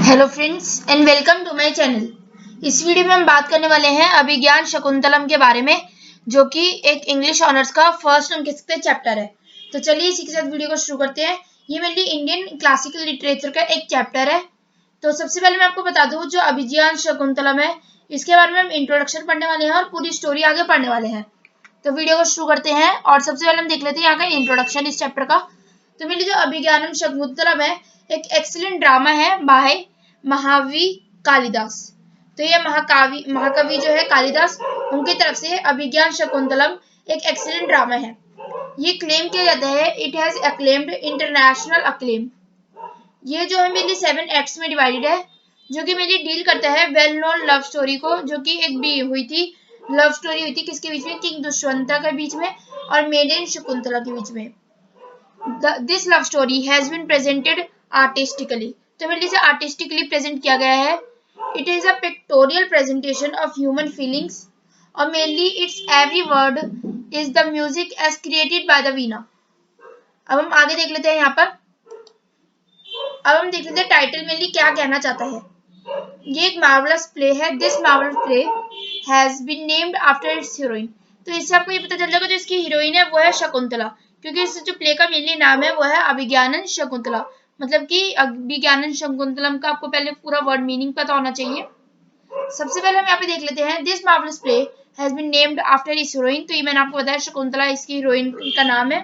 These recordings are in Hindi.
Hello friends and welcome to my channel. इस वीडियो में हम बात करने वाले हैं अभिज्ञान शकुंतलम के बारे में, जो कि एक इंग्लिश ऑनर्स का फर्स्ट हम कह सकते हैं चैप्टर है। तो चलिए इसी के साथ वीडियो को शुरू करते हैं। ये मेनली इंडियन क्लासिकल लिटरेचर का एक चैप्टर है। तो सबसे पहले मैं आपको बता दूं, जो अभिज्ञान शकुंतलम है इसके बारे में हम इंट्रोडक्शन पढ़ने वाले हैं और पूरी स्टोरी आगे पढ़ने वाले हैं। तो वीडियो को शुरू करते हैं और सबसे पहले हम देख लेते हैं यहाँ का इंट्रोडक्शन इस चैप्टर का। तो मेरी जो अभिज्ञानम शकुंतलम है एक एक्सीलेंट ड्रामा है बाय महाकवि कालिदास। तो ये महाकवि जो है कालिदास, उनकी तरफ से अभिज्ञान शकुंतलम एक एक्सीलेंट ड्रामा है। ये क्लेम किया जाता है it has acclaimed international acclaim. ये जो है मेरी 7 एक्ट्स में डिवाइडेड है, जो कि मेरी डील करता है वेल नोन लव स्टोरी को, जो कि एक भी हुई थी लव स्टोरी हुई थी किसके बीच में, किंग दुष्यंता के बीच में और मेडन शकुंतला के बीच में। This love story has been presented artistically. तो मेरे लिए आर्टिस्टिकली प्रेजेंट किया गया है। It is a pictorial presentation of human feelings और mainly it's every word is the music as created by the veena. अब हम आगे देख लेते हैं यहाँ पर। अब हम देख लेते हैं टाइटल मेनली क्या कहना चाहता है। ये एक मार्वलस प्ले है। This marvellous play has been named after its heroine. तो इससे आपको ये पता चल जाएगा जो इसकी हीरोइन है वो है शकुंतला, क्योंकि इस जो प्ले का मेनली नाम है वो है अभिज्ञानम शकुंतला। मतलब कि अभिज्ञानम शकुंतलम का आपको पहले पूरा वर्ड मीनिंग पता होना चाहिए। सबसे पहले हम यहाँ पे देख लेते हैं this marvellous play has been named after its heroine. तो ये मैंने आपको बताया शकुंतला इसकी हीरोइन का नाम है।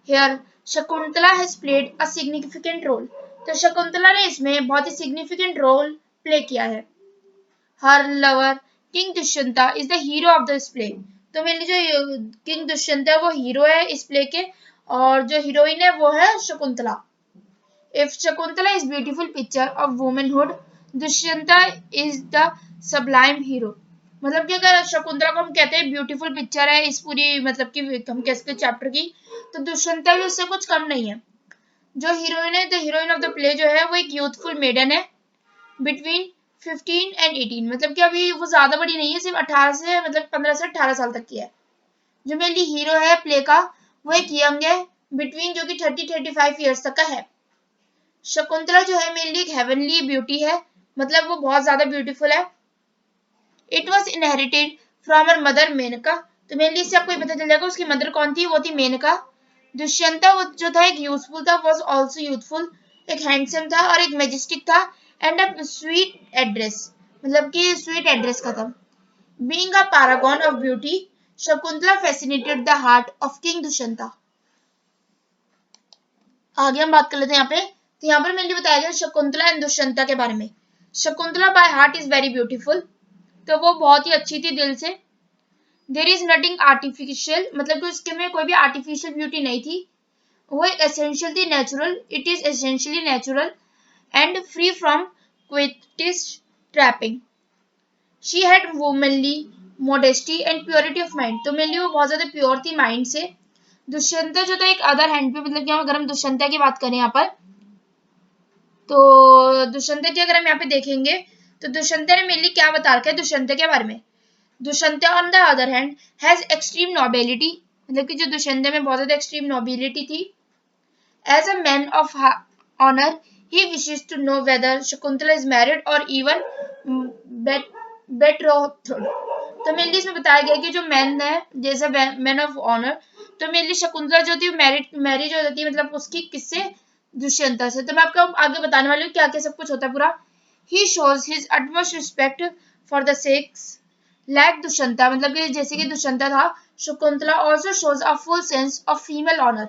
Here Shakuntala has played a significant role. तो शकुंतला ने इसमें बहुत ही सिग्निफिकेंट रोल प्ले किया है। हर lover king Dushyanta is the hero of this play. तो मेरे जो किंग दुष्यंता है वो हीरो है इस प्ले के, और जो हीरोइन है वो है Shakuntala. If Shakuntala is beautiful picture of womanhood, Dushyanta is the sublime hero. मतलब कि अगर शकुंतला को हम कहते हैं ब्यूटीफुल पिक्चर है इस पूरी मतलब कि हम कह सकते चैप्टर की, तो दुष्यंता भी उससे कुछ कम नहीं है। जो हीरोइन है the heroine of the play जो है वो एक यूथफुल मेडन है बिटवीन 15 एंड 18। मतलब कि अभी वो ज्यादा बड़ी नहीं है, सिर्फ 18 से मतलब 15 से 18 साल तक की है। जो मेनली हीरो है प्ले का वो एक यंग है बिटवीन, जो कि 30-35 ईयर्स तक का है। शकुंतला जो है मेनली एक हेवनली ब्यूटी है, मतलब वो बहुत ज्यादा ब्यूटीफुल है। It was inherited from her mother Menka. तो मेनली इससे आपको पता चल जाएगा उसकी मदर कौन थी, वो थी मेनका। दुष्यंता वो जो था एक यूथफुल था, वॉज ऑल्सो यूथफुल, एक हैंडसम था और एक मैजेस्टिक था एंड अ स्वीट एड्रेस, मतलब कि स्वीट एड्रेस का था। Being a paragon of beauty, Shakuntala fascinated the heart of king Dushyanta. आगे हम बात कर लेते हैं यहाँ पे। तो यहाँ पर मैंने बताया गया शकुंतला एंड दुष्यंता के बारे में। Shakuntala by heart is very beautiful. तो वो बहुत ही अच्छी थी दिल से। देयर इज नथिंग आर्टिफिशियल, मतलब कि उसके में कोई भी आर्टिफिशियल ब्यूटी नहीं थी। वो एक एसेंशियल थी natural. It is essentially natural and free from coquettish trapping. She had womanly modesty and purity of mind. तो मेनली वो बहुत ज्यादा प्योर थी माइंड से। दुष्यंता जो था एक अदर हैंड पे, मतलब कि अगर हम दुष्यंता की बात करें यहाँ पर, तो दुष्यंता की अगर हम यहाँ पे देखेंगे तो दुष्यंता ने मेनली क्या बता रखा है दुष्यंता के बारे में। Dushyanta on the other hand has extreme nobility, मतलब कि जो दुष्यंता में बहुत ज्यादा एक्सट्रीम नोबिलिटी थी। As a man of honour he wishes to know whether Shakuntala is married और इवन बेट्रोथ्ड। तो मेनली इसमें बताया गया कि जो मैन है जैसे मैन ऑफ ऑनर, तो मेनली शकुंतला जो थी मैरिज हो जाती है, मतलब उसकी किससे, दुष्यंता से। तो मैं आपको आगे बताने वाली हूँ क्या क्या सब कुछ होता है पूरा। He shows his utmost respect for the sex like Dushyanta, मतलब कि जैसे कि दुष्यंता था, Shakuntala also shows a full sense of female honour.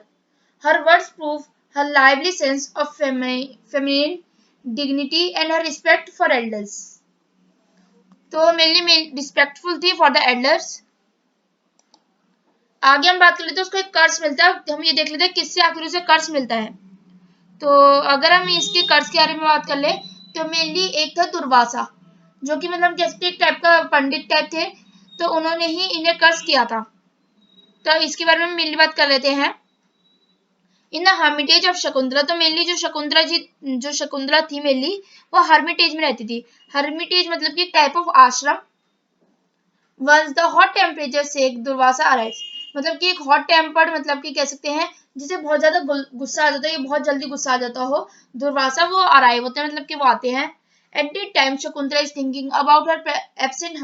Her words prove her lively sense of feminine dignity and her respect for elders. तो मेनली रिस्पेक्टफुल थी फॉर द एल्डर्स। आगे हम बात कर लेते हैं उसको एक कर्ज मिलता है। हम ये देख लेते हैं किससे आखिर उसे कर्ज मिलता है। तो अगर हम इसके कर्ज के बारे में बात कर ले तो मेनली एक था दुर्वासा, जो कि मतलब जैसे एक टाइप का पंडित टाइप थे, तो उन्होंने ही इन्हें कर्ज किया था। तो इसके बारे में मेनली बात कर लेते हैं। इन द हर्मिटेज ऑफ शकुंतला। तो मेनली जो शकुंतला थी मेनली वो हर्मिटेज में रहती थी। हर्मिटेज मतलब कि टाइप ऑफ आश्रम। वंस द हॉट टेम्परेचर से दुर्वासा अराइव्स, मतलब कि एक हॉट टेम्पर्ड, मतलब कि कह सकते हैं जिसे बहुत ज्यादा गुस्सा आ जाता है, ये बहुत जल्दी गुस्सा आ जाता हो दुर्वासा, वो अराइव होते हैं, मतलब कि वो आते हैं। At the time Shakuntala is thinking about her absent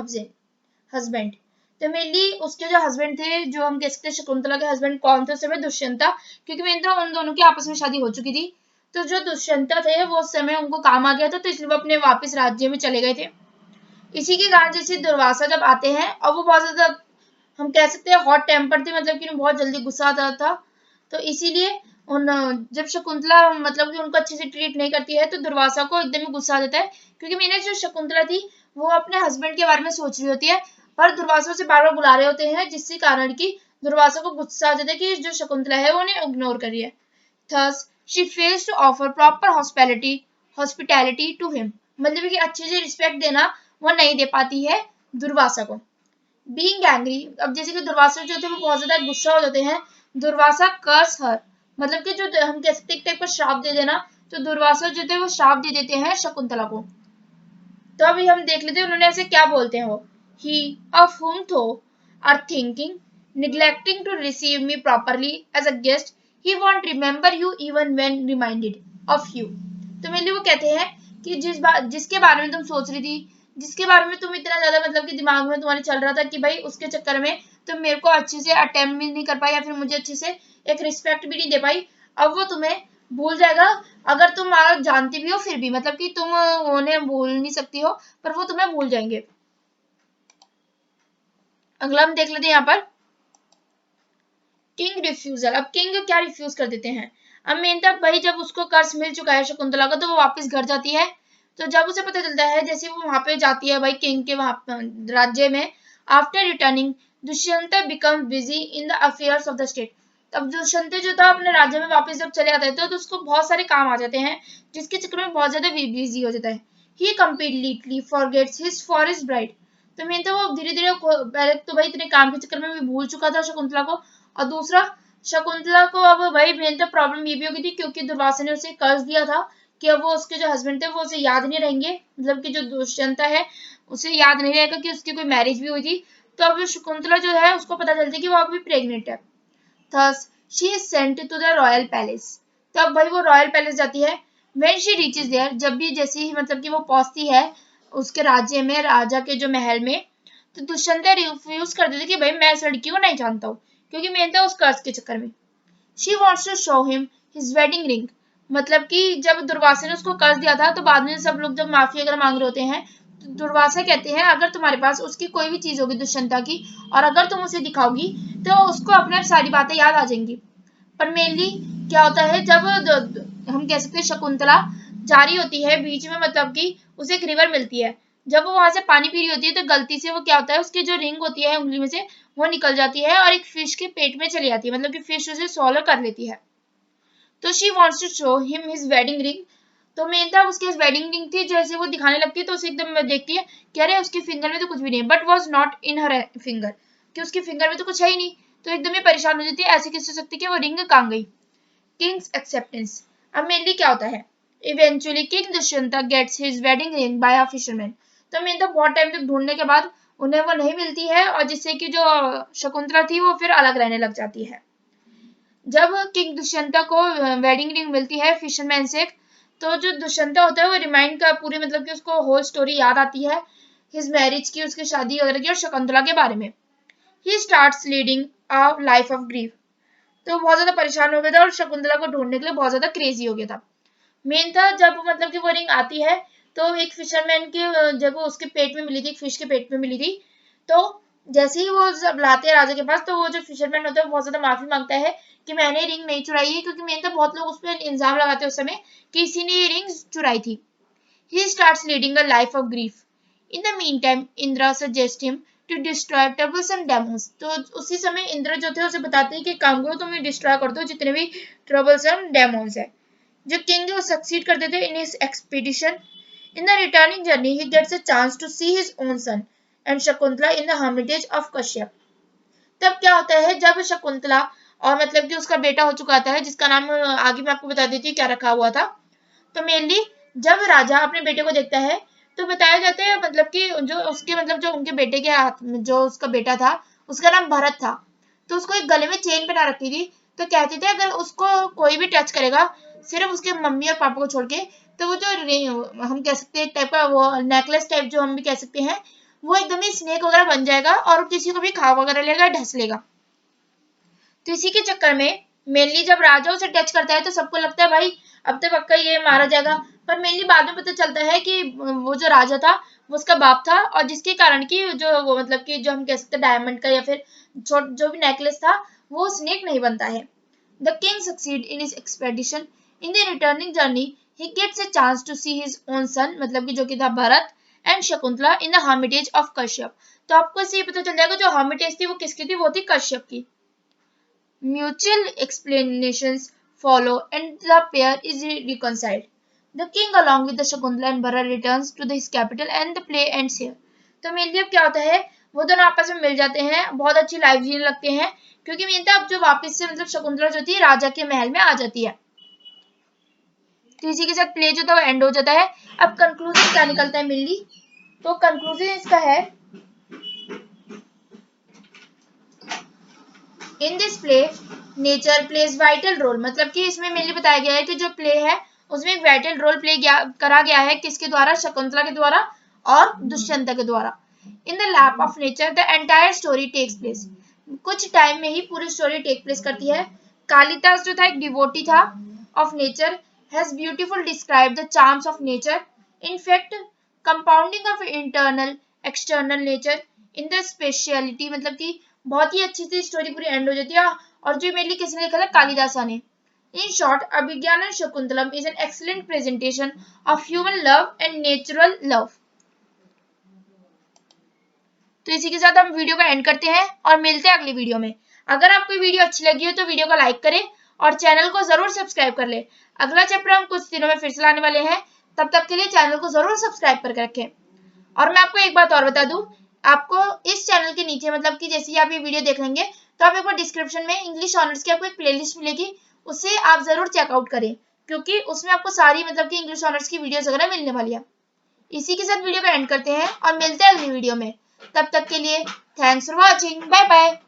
husband. तो मेनली उसके जो हस्बैंड थे, जो हम कह सकते हैं शकुंतला के हस्बैंड कौन थे उस समय, दुष्यंता, क्योंकि मेन तो उन दोनों की आपस में शादी हो चुकी थी। तो जो दुष्यंता थे वो उस समय उनको काम आ गया था, तो इसलिए वो अपने वापस राज्य में चले गए थे। इसी के कारण जैसे दुर्वासा जब आते हैं और वो बहुत ज्यादा, हम कह सकते हैं हॉट टेम्पर थे, मतलब कि उन्हें बहुत जल्दी गुस्सा आता था। तो इसीलिए उन जब शकुंतला मतलब कि उनको अच्छे से ट्रीट नहीं करती है तो दुर्वासा को एकदम ही गुस्सा आ जाता है, क्योंकि मैंने जो शकुंतला थी वो अपने हस्बैंड के बारे में सोच रही होती है, पर दुर्वासा से बार बार बुला रहे होते हैं, जिसके कारण की दुर्वासा को गुस्सा आ जाता है कि जो शकुंतला है वो उन्हें इग्नोर कर रही है। Thus she fails to offer proper hospitality to him, मतलब कि अच्छे से रिस्पेक्ट देना वो नहीं दे पाती है दुर्वासा को। बीइंग एंग्री, अब जैसे कि दुर्वासा जो थे वो बहुत ज्यादा गुस्सा हो जाते हैं, दुर्वासा कर्स हर, मतलब कि जो हम कह सकते हैं एक टाइप का श्राप दे देना, तो दुर्वासा जो थे वो श्राप दे देते हैं शकुंतला को। तो अभी हम देख लेते हैं उन्होंने ऐसे क्या बोलते हैं वो। ही of whom thou are thinking, neglecting to receive me properly as a guest, he won't remember you even when reminded of you। तो मेरे लिए वो कहते हैं कि जिसके बारे में तुम सोच रही थी, जिसके बारे में तुम इतना ज्यादा मतलब कि दिमाग में तुम्हारे चल रहा था कि भाई उसके चक्कर में तुम मेरे को अच्छे से अटेम्प्ट भी नहीं कर पाई, या फिर मुझे अच्छे से एक रिस्पेक्ट भी नहीं दे पाई, अब वो तुम्हें भूल जाएगा। अगर तुम जानती भी हो फिर भी, मतलब कि तुम उन्हें भूल नहीं सकती हो, पर वो तुम्हें भूल जाएंगे। अगला हम देख लेते हैं यहाँ पर किंग रिफ्यूजल। अब किंग क्या रिफ्यूज कर देते हैं। अब मेन तब भाई जब उसको कर्ज मिल चुका है शकुंतला को, तो वो वापस घर जाती है। तो जब उसे पता चलता है, जैसे वो वहां पे जाती है भाई किंग के वहां राज्य में, after returning Dushyant become busy in the affairs of the state. तब दुष्यंत जो था अपने राज्य में वापस जब चले आता है तो उसको बहुत सारे काम आ जाते हैं, जिसके चक्कर में बहुत ज्यादा बिजी हो जाता है। He completely forgets his forest bride. तो मेन तो वो धीरे धीरे पहले तो भाई इतने काम के चक्कर में भी भूल चुका था शकुंतला को, और दूसरा शकुंतला को अब भाई मेन तो प्रॉब्लम ये भी होगी थी, क्योंकि दुर्वासा ने उसे कर्ज दिया था कि अब वो उसके जो हस्बैंड थे वो उसे याद नहीं रहेंगे, मतलब कि जो दुष्यंता है उसे याद नहीं रहेगा कि उसकी कोई मैरिज भी हुई थी। तो अब शकुंतला जो है उसको पता चलती है कि वो अभी प्रेग्नेंट है। Thus she is sent to the royal palace. तो अब भाई वो रॉयल पैलेस जाती है। व्हेन शी रीचेस देयर, जब भी जैसे ही मतलब कि वो पहुंचती है उसके राज्य में, राजा के जो महल में, तो दुष्यंत रिफ्यूज कर देती कि भाई मैं इस लड़की को नहीं जानता हूँ, क्योंकि मेन था उस कर्ज के चक्कर में। She wants to show him his wedding ring, मतलब कि जब दुर्वासा ने उसको कर्ज दिया था तो बाद में सब लोग जब माफी अगर मांग रहे होते हैं, तो दुर्वासा कहते हैं अगर तुम्हारे पास उसकी कोई भी चीज होगी दुष्यंता की, और अगर तुम उसे दिखाओगी तो उसको अपने सारी बातें याद आ जाएंगी। पर मेनली क्या होता है, जब हम कह सकते हैं शकुंतला जा रही होती है बीच में, मतलब कि उसे एक रिवर मिलती है, जब वो वहां से पानी पी रही होती है तो गलती से वो क्या होता है, उसकी जो रिंग होती है उंगली में से वो निकल जाती है और एक फिश के पेट में चली जाती है, मतलब कि फिश उसे swallow कर लेती है। तो she wants to show him his wedding ring. तो मेन था उसकी वेडिंग रिंग थी, जैसे वो दिखाने लगती है तो उसे एकदम देखती है कि अरे उसके फिंगर में तो कुछ भी नहीं, but was not in her finger, कि उसके फिंगर में तो कुछ है ही नहीं। तो एकदम ही परेशान हो जाती है, ऐसे कैसे हो सकती है कि वो रिंग कहाँ गई। Kings acceptance. अब मेनली क्या होता है, eventually king Dushyant gets his wedding ring by a fisherman. तो मेन तो बहुत टाइम तक ढूंढने के बाद उन्हें वो नहीं मिलती है, और जिससे कि जो शकुंतला थी वो फिर अलग रहने लग जाती है। जब किंग दुष्यंत को वेडिंग रिंग मिलती है फिशरमैन से, तो जो दुष्यंत होता है वो रिमाइंड का पूरी, मतलब कि उसको होल स्टोरी याद आती है हिज मैरिज की, उसकी शादी वगैरह की और शकुंतला के बारे में। ही starts leading a life of grief. तो बहुत ज्यादा परेशान हो गया था और शकुंतला को ढूंढने के लिए बहुत ज्यादा क्रेजी हो गया था। मेन था जब मतलब कि वो रिंग आती है, तो एक फिशरमैन की जब वो उसके पेट में मिली थी, एक फिश के पेट में मिली थी, तो जैसे ही वो सब लाते हैं राजा के पास, तो वो जो फिशरमैन होता है वो बहुत ज्यादा माफी मांगता है कि मैंने रिंग नहीं चुराई है, क्योंकि मेन तो बहुत लोग उस पर इल्जाम लगाते हैं उस समय कि इसी ने ये रिंग चुराई थी। He starts leading a life of grief. In the meantime Indra suggest him to destroy troublesome demons. तो उसी समय इंद्र जो थे उसे बताते हैं कि काम करो तुम डिस्ट्रॉय कर दो जितने भी ट्रबल्सम डेमोन्स है। जो किंग है वो सक्सीड कर देते in his expedition. In the returning journey he gets a chance to see his own son and Shakuntala in the hermitage of Kashyap. तब क्या होता है, जब शकुंतला और मतलब कि उसका बेटा हो चुका था, जिसका नाम आगे मैं आपको बता देती हूँ क्या रखा हुआ था। तो मेनली जब राजा अपने बेटे को देखता है, तो बताया जाता है मतलब कि जो उसके मतलब जो उनके बेटे के हाथ में जो उसका बेटा था उसका नाम भरत था। तो उसको एक गले में चेन पहना रखी थी। तो कहते थे अगर उसको कोई भी टच करेगा सिर्फ उसके मम्मी और पापा को छोड़ के, तो वो जो हम कह सकते हैं एक टाइप का वो नेकलेस टाइप जो हम भी कह सकते हैं, वो एकदम ही स्नेक वगैरह बन जाएगा और किसी को भी खा वगैरह लेगा, ढस लेगा। तो इसी के चक्कर में मेनली जब राजा उसे टच करता है तो सबको लगता है भाई अब तो पक्का ये मारा जाएगा, पर मेनली बाद में पता चलता है कि वो जो राजा था वो उसका बाप था, और जिसके कारण की जो वो मतलब कि जो हम कह सकते हैं डायमंड का या फिर जो भी नेकलेस था वो स्नेक नहीं बनता है। The king succeed in his expedition. In the returning journey he gets a chance to see his own son, मतलब कि जो कि था Bharat, and Shakuntala in the hermitage of Kashyap. तो आपको इससे ये पता चल जाएगा जो हर्मिटेज थी वो किसकी थी, वो थी कश्यप की। Mutual explanations follow and the pair is reconciled. The king along with the Shakuntala and Bharat returns to his capital and the play ends here. तो मेनली अब क्या होता है, वो दोनों आपस में मिल जाते हैं, बहुत अच्छी लाइफ जीने लगते हैं, क्योंकि मेन था अब जो वापस से मतलब शकुंतला जो थी राजा के महल में आ जाती है। तो इसी के साथ प्ले जो था वो एंड हो जाता है। अब कंक्लूजन क्या निकलता है मेनली, तो कंक्लूजन इसका है in this play nature plays vital role, मतलब कि इसमें मेनली बताया गया है कि जो प्ले है उसमें एक वाइटल रोल प्ले करा गया है, किसके द्वारा, शकुंतला के द्वारा और दुष्यंत के द्वारा। In the lap of nature the entire story takes place, कुछ टाइम में ही पूरी स्टोरी टेक प्लेस करती है। कालिदास जो था एक डिवोटी था of nature, has beautiful describe the charms of nature, in fact compounding of internal external nature in the speciality, मतलब कि बहुत ही अच्छी सी स्टोरी पूरी एंड हो जाती है। और जो मेनली किसने लिखा था, कालिदासा ने। In short Abhijnana Shakuntalam is an excellent presentation of human love and natural love. तो इसी के साथ हम वीडियो को एंड करते हैं और मिलते हैं अगली वीडियो में। अगर आपको वीडियो अच्छी लगी हो तो वीडियो को लाइक करें और चैनल को जरूर सब्सक्राइब कर ले। अगला चैप्टर हम कुछ दिनों में फिर से लाने वाले हैं, तब तक के लिए चैनल को जरूर सब्सक्राइब करके रखें। और मैं आपको एक बात और बता दूं, आपको इस चैनल के नीचे मतलब कि जैसे ही आप ये वीडियो देख लेंगे तो आप एक बार डिस्क्रिप्शन में इंग्लिश ऑनर्स की आपको एक प्लेलिस्ट मिलेगी, उससे आप जरूर चेकआउट करें, क्योंकि उसमें आपको सारी मतलब कि इंग्लिश ऑनर्स की वीडियोस वगैरह मिलने वाली है। इसी के साथ वीडियो को एंड करते हैं और मिलते हैं अगली वीडियो में। तब तक के लिए thanks for watching, bye bye.